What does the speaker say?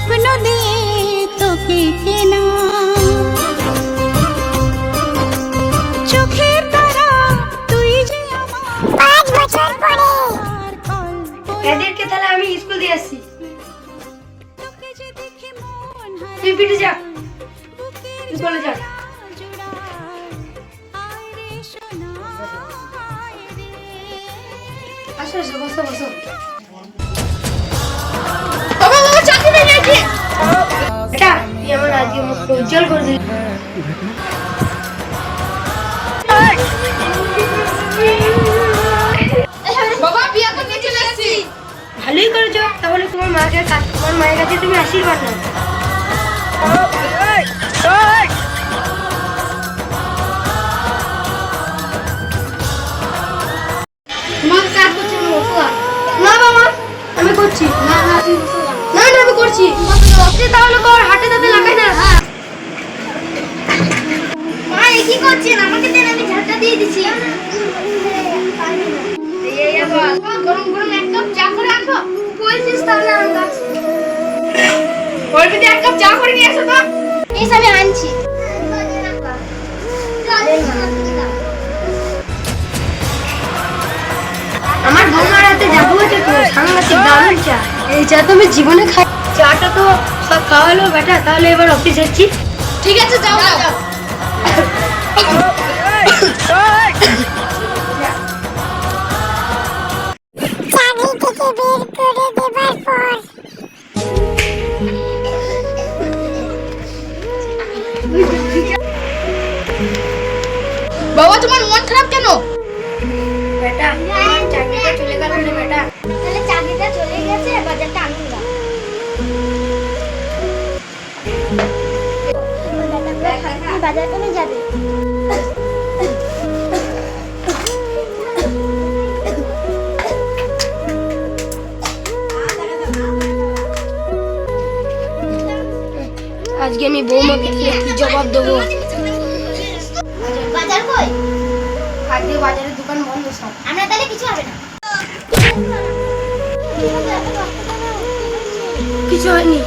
স্বপ্ন দিয়ে তোকে কেনা, চোখের তারা তুই যে আমার 5 বছর পরে। এদেরকে তাহলে আমি স্কুল দিয়ে আসছি। তুই পিঠে যা, স্কুলে যা। আসো আসো, বসো বসো। বাবা বাবা, চাকরি পেয়ে গেছি। এটা তুই আমার আজকে মুখটা উজ্জ্বল করে দিলি। বাবা বিয়া করতে চলে এসেছি। ভালোই করেছো, তাহলে তোমার মায়ের কাছে তুমি আশীর্বাদ নাও। তোমার কাজ করছে না, বসো না বাবা, আমি করছি। না না তুই বসো না। না না আমি করছি। বসে তাহলে কর, হাতে তাতে লাগাই না। মা এই কি করছেন? আমাকে দেন, আমি ঝাড়টা দিয়ে দিচ্ছি। এই আবার গরম গরম এক কাপ চা করে আনবো। বলছিস তাহলে আনবা। বলবি এক কাপ চা করে নিয়ে আসো তো। এই আমি আনছি। আমার বৌমার হাতে জাদু আছে তো, সাংঘাতিক দারুণ চা। এই চা তো আমি জীবনে খাই। চাটা তো সব খাওয়ালো বেটা, তাহলে এবার অফিস যাচ্ছি। ঠিক আছে যাও যাও। চাকরি থেকে বের করে দেবার পর বাবা তোমার মন খারাপ কেন? বেটা চাকরিটা চলে গেল রে বেটা। তাহলে চাকরিটা চলে গেছে, বাজারটা আমি নিলাম। বাজার করে যাবে। আজকে আমি বৌমাকে কি জবাব দেবো? বাজার কই? আজকে বাজারের দোকান বন্ধ সব। আমরা তাহলে কিছু হবে না। কিছু হয়নি।